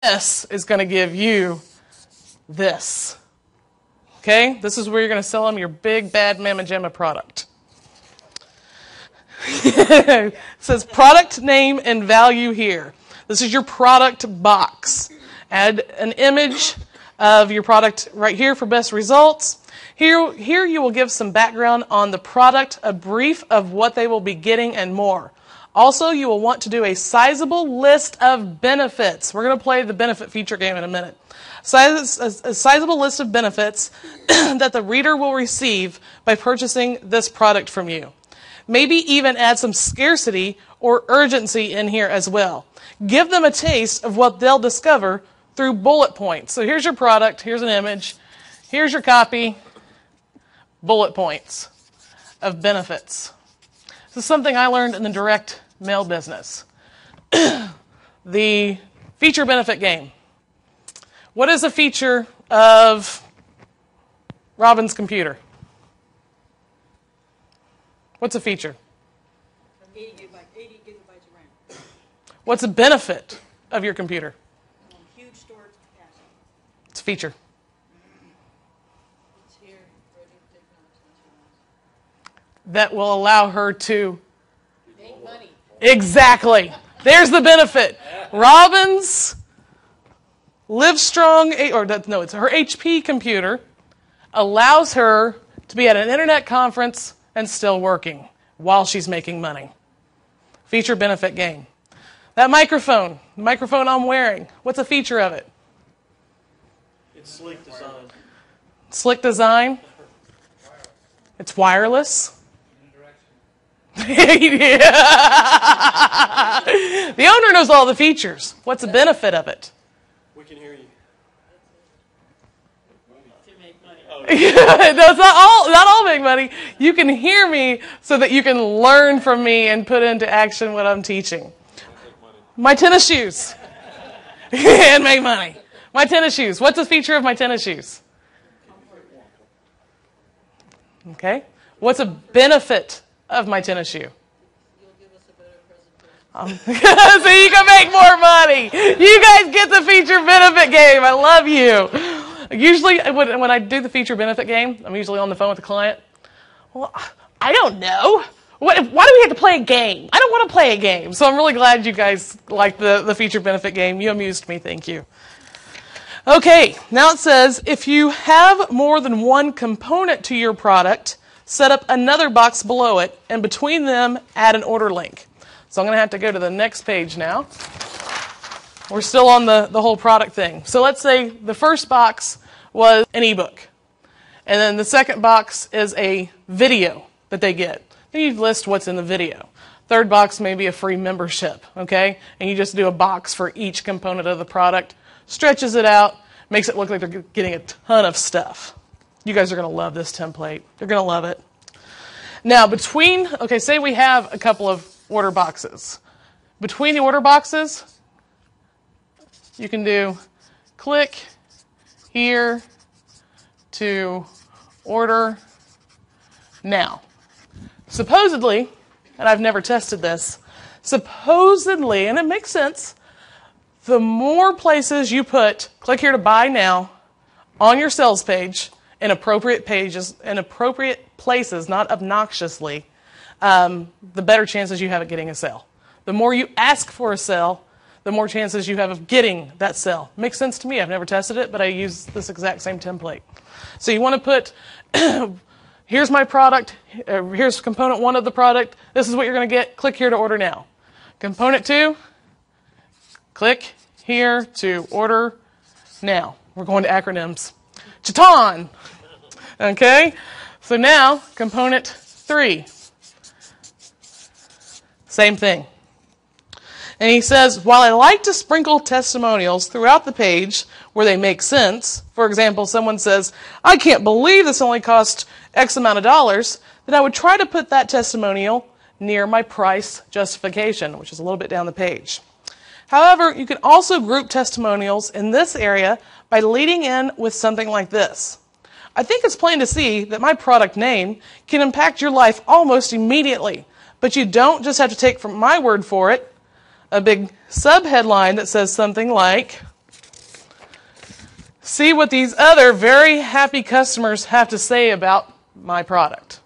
This is going to give you this. Okay? This is where you're going to sell them your big, bad Mamma Jamma product. It says product name and value here. This is your product box. Add an image of your product right here for best results. Here you will give some background on the product, a brief of what they will be getting, and more. Also, you will want to do a sizable list of benefits. We're going to play the benefit feature game in a minute. A sizable list of benefits that the reader will receive by purchasing this product from you. Maybe even add some scarcity or urgency in here as well. Give them a taste of what they'll discover through bullet points. So here's your product, here's an image, here's your copy, bullet points of benefits. This is something I learned in the direct mail business. The feature benefit game. What is a feature of Robin's computer? What's a feature? 80 gigabytes of RAM. What's a benefit of your computer? Huge storage capacity. It's a feature. It's here, ready to take notes. That will allow her to Make money. Exactly. There's the benefit. Robin's Livestrong, it's her HP computer allows her to be at an internet conference and still working while she's making money. Feature benefit game. That microphone, the microphone I'm wearing, what's a feature of it? It's sleek design. Slick design. It's wireless. Yeah. The owner knows all the features. What's the benefit of it? We can hear you. To make money. No, it's not all make money. You can hear me so that you can learn from me and put into action what I'm teaching. My tennis shoes. And make money. My tennis shoes. What's the feature of my tennis shoes? Okay. What's a benefit of my tennis shoe? You'll give us a better presentation. So you can make more money. You guys get the feature benefit game. I love you. Usually when I do the feature benefit game, I'm usually on the phone with the client. Well, I don't know. Why do we have to play a game? I don't want to play a game. So I'm really glad you guys like the feature benefit game. You amused me. Thank you. Okay, now it says if you have more than one component to your product, set up another box below it, and between them, add an order link. So I'm going to have to go to the next page now. We're still on the whole product thing. So let's say the first box was an ebook. And then the second box is a video that they get. Then you list what's in the video. Third box may be a free membership, okay? And you just do a box for each component of the product, stretches it out, makes it look like they're getting a ton of stuff. You guys are going to love this template. You're going to love it. Now, say we have a couple of order boxes. Between the order boxes, you can do click here to order now. Supposedly, and I've never tested this, supposedly, and it makes sense, the more places you put click here to buy now on your sales page in appropriate pages, in appropriate places, not obnoxiously, the better chances you have of getting a sale. The more you ask for a sale, the more chances you have of getting that sale. Makes sense to me. I've never tested it, but I use this exact same template. So you want to put, here's my product, here's component 1 of the product, this is what you're going to get, click here to order now. Component 2, click here to order now. We're going to acronyms. Chaton! Okay? So now, component 3. Same thing. And he says, while I like to sprinkle testimonials throughout the page where they make sense, for example, someone says, I can't believe this only cost X amount of dollars, then I would try to put that testimonial near my price justification, which is a little bit down the page. However, you can also group testimonials in this area by leading in with something like this. I think it's plain to see that my product name can impact your life almost immediately, but you don't just have to take from my word for it. A big subheadline that says something like, see what these other very happy customers have to say about my product.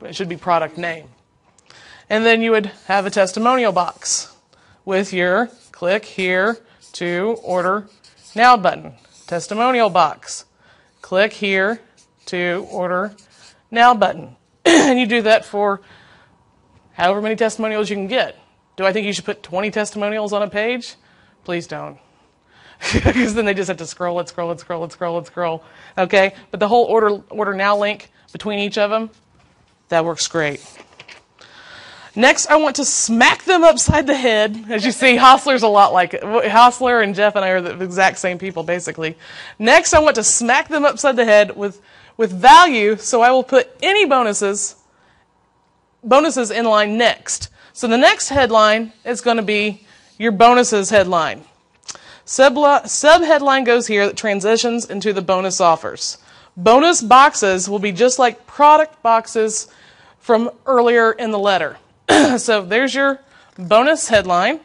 It should be product name. And then you would have a testimonial box with your click here to order now button. Testimonial box. Click here to order now button. And you do that for however many testimonials you can get. Do I think you should put 20 testimonials on a page? Please don't. Because then they just have to scroll it, scroll it, scroll it, scroll it, scroll. Okay? But the whole order now link between each of them, that works great. Next, I want to smack them upside the head. As you see, Hostler's a lot like it. Hostler and Jeff and I are the exact same people, basically. Next, I want to smack them upside the head with value, so I will put any bonuses in line next. So the next headline is going to be your bonuses headline. Sub-headline goes here that transitions into the bonus offers. Bonus boxes will be just like product boxes from earlier in the letter. So there's your bonus headline.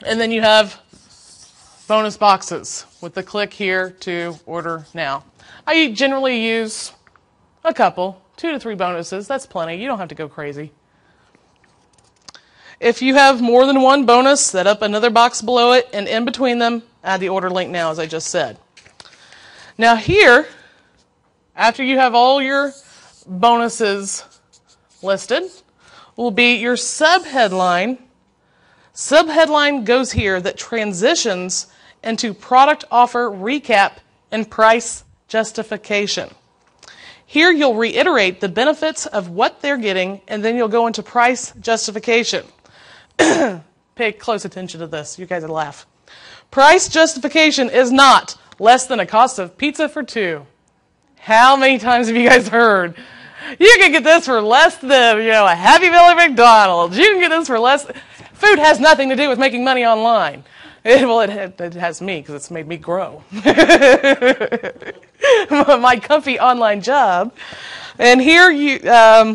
And then you have bonus boxes with the click here to order now. I generally use a couple, 2 to 3 bonuses. That's plenty. You don't have to go crazy. If you have more than one bonus, set up another box below it, and in between them, add the order link now, as I just said. Now here, after you have all your bonuses listed, will be your subheadline. Subheadline goes here that transitions into product offer recap and price justification. Here you'll reiterate the benefits of what they're getting, and then you'll go into price justification. Pay close attention to this. You guys will laugh. Price justification is not less than a cost of pizza for 2. How many times have you guys heard? You can get this for less than, a Happy Meal at McDonald's. You can get this for less. Food has nothing to do with making money online. It has me, because it's made me grow. My comfy online job. And here you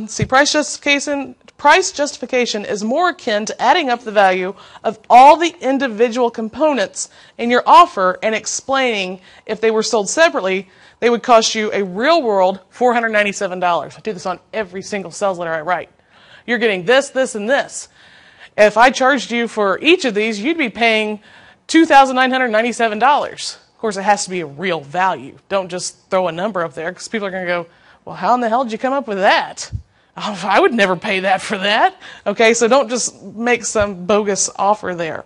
see price justification. Price justification is more akin to adding up the value of all the individual components in your offer and explaining if they were sold separately, they would cost you a real-world $497. I do this on every single sales letter I write. You're getting this, this, and this. If I charged you for each of these, you'd be paying $2,997. Of course, it has to be a real value. Don't just throw a number up there, because people are going to go, well, how in the hell did you come up with that? Oh, I would never pay that for that. Okay, so don't just make some bogus offer there.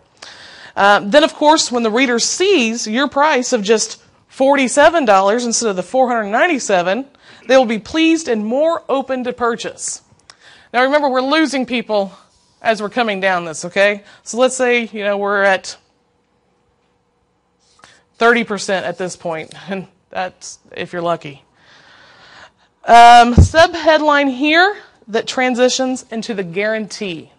Then, of course, when the reader sees your price of just $47 instead of the $497, they will be pleased and more open to purchase. Now, remember, we're losing people as we're coming down this, okay? So let's say, we're at 30% at this point, and that's if you're lucky. Subheadline here that transitions into the guarantee.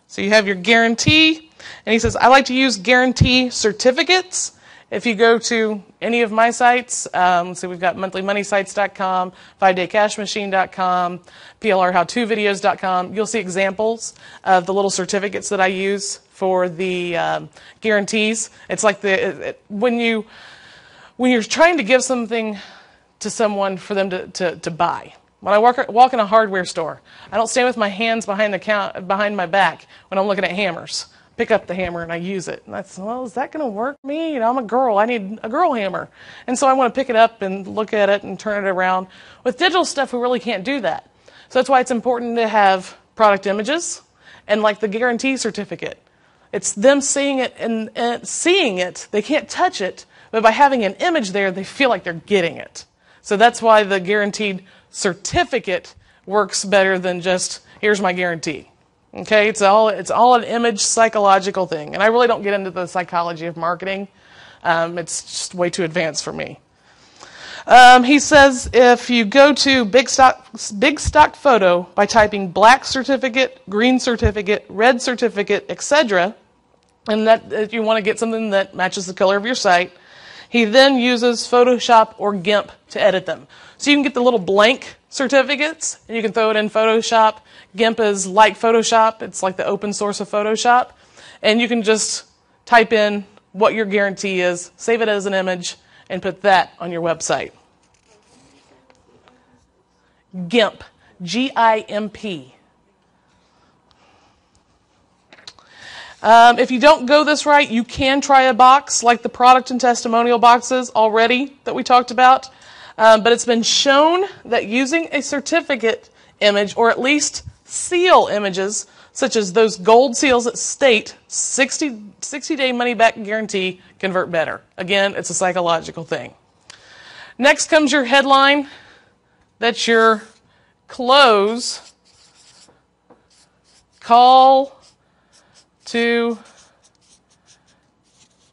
So you have your guarantee, and he says, I like to use guarantee certificates. If you go to any of my sites, so we've got monthlymoneysites.com, 5daycashmachine.com, plrhowtovideos.com, you'll see examples of the little certificates that I use for the guarantees. It's like when you're trying to give something to someone for them to buy. When I walk in a hardware store, I don't stand with my hands behind my back when I'm looking at hammers. Pick up the hammer and I use it. And that's, well, is that going to work for me? I'm a girl. I need a girl hammer. And so I want to pick it up and look at it and turn it around. With digital stuff, we really can't do that. So that's why it's important to have product images and like the guarantee certificate. It's them seeing it and seeing it. They can't touch it, but by having an image there, they feel like they're getting it. So that's why the guaranteed certificate works better than just, here's my guarantee. Okay, it's all an image psychological thing. And I really don't get into the psychology of marketing. It's just way too advanced for me. He says if you go to big stock photo by typing black certificate, green certificate, red certificate, etc., and that you want to get something that matches the color of your site, He then uses Photoshop or GIMP to edit them. So you can get the little blank certificates, and you can throw it in Photoshop. GIMP is like Photoshop. It's like the open source of Photoshop. And you can just type in what your guarantee is, save it as an image, and put that on your website. GIMP, G-I-M-P. If you don't go this right, you can try a box like the product and testimonial boxes already that we talked about. But it's been shown that using a certificate image, or at least seal images, such as those gold seals that state 60-day money-back guarantee, convert better. Again, it's a psychological thing. Next comes your headline. That's your close. Call to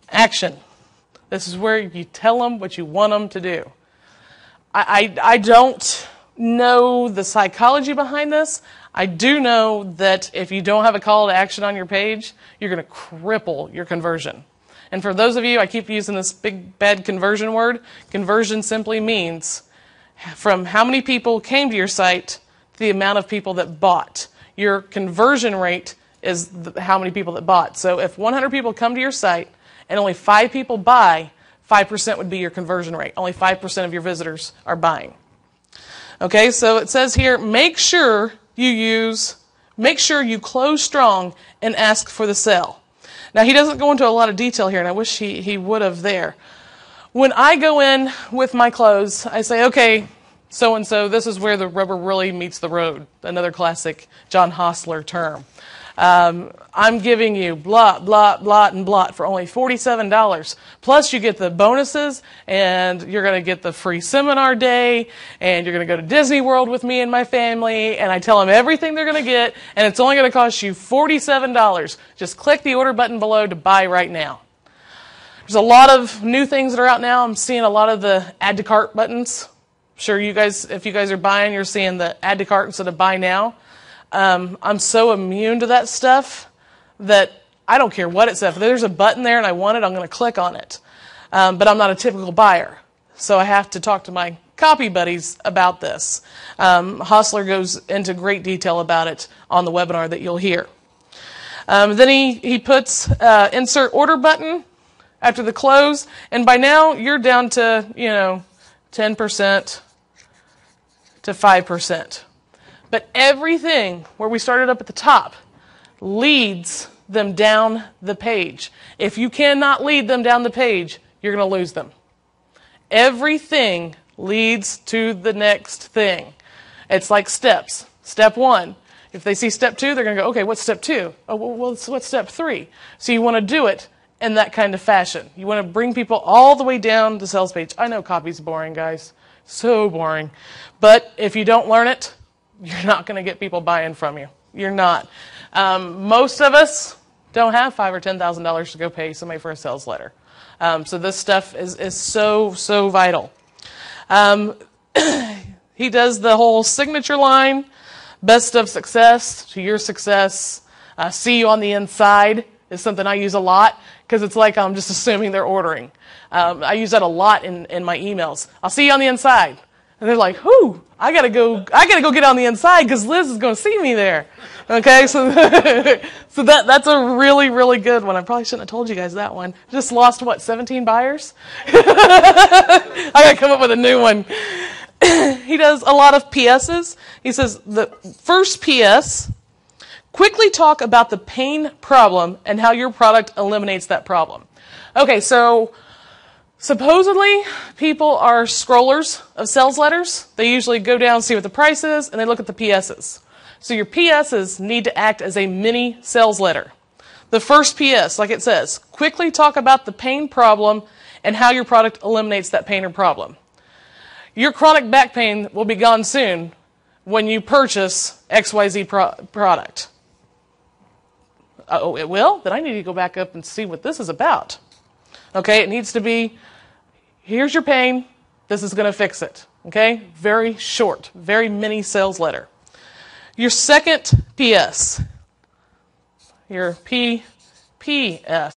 action. This is where you tell them what you want them to do. I don't know the psychology behind this. I do know that if you don't have a call to action on your page, you're going to cripple your conversion. And for those of you, I keep using this big bad conversion word. Conversion simply means from how many people came to your site to the amount of people that bought. Your conversion rate is how many people that bought. So if 100 people come to your site and only 5 people buy, 5% would be your conversion rate. Only 5% of your visitors are buying. Okay, so it says here, make sure you close strong and ask for the sale. Now, he doesn't go into a lot of detail here, and I wish he would have there. When I go in with my close, I say, okay, so-and-so, this is where the rubber really meets the road. Another classic John Hostler term. I'm giving you blot, blot, blot, and blot for only $47. Plus you get the bonuses, and you're going to get the free seminar day, and you're going to go to Disney World with me and my family, and I tell them everything they're going to get, and it's only going to cost you $47. Just click the order button below to buy right now. There's a lot of new things that are out now. I'm seeing a lot of the add to cart buttons. I'm sure you guys, if you guys are buying, you're seeing the add to cart instead of buy now. I'm so immune to that stuff that I don't care what it says. If there's a button there and I want it, I'm going to click on it. But I'm not a typical buyer. So I have to talk to my copy buddies about this. Hostler goes into great detail about it on the webinar that you'll hear. Then he puts insert order button after the close. And by now, you're down to, 10% to 5%. But everything where we started up at the top leads them down the page. If you cannot lead them down the page, you're going to lose them. Everything leads to the next thing. It's like steps. Step 1. If they see step 2, they're going to go, okay, what's step 2? Oh, well, what's step 3? So you want to do it in that kind of fashion. You want to bring people all the way down the sales page. I know copy's boring, guys. So boring. But if you don't learn it, you're not going to get people buying from you. You're not. Most of us don't have $5,000 or $10,000 to go pay somebody for a sales letter. So this stuff is so vital. He does the whole signature line, best of success to your success. See you on the inside is something I use a lot because it's like I'm just assuming they're ordering. I use that a lot in my emails. I'll see you on the inside. And they're like, whoo, I gotta go get on the inside because Liz is going to see me there. Okay, so that's a really, really good one. I probably shouldn't have told you guys that one. Just lost, 17 buyers? I got to come up with a new one. He does a lot of PSs. He says, the first PS, quickly talk about the pain problem and how your product eliminates that problem. Okay, so supposedly, people are scrollers of sales letters. They usually go down, see what the price is, and they look at the PSs. So your PSs need to act as a mini sales letter. The first PS, like it says, quickly talk about the pain problem and how your product eliminates that pain or problem. Your chronic back pain will be gone soon when you purchase XYZ product. Oh, it will? Then I need to go back up and see what this is about. Okay, it needs to be, here's your pain, this is going to fix it. Okay, very short, very mini sales letter. Your second PS, your PS,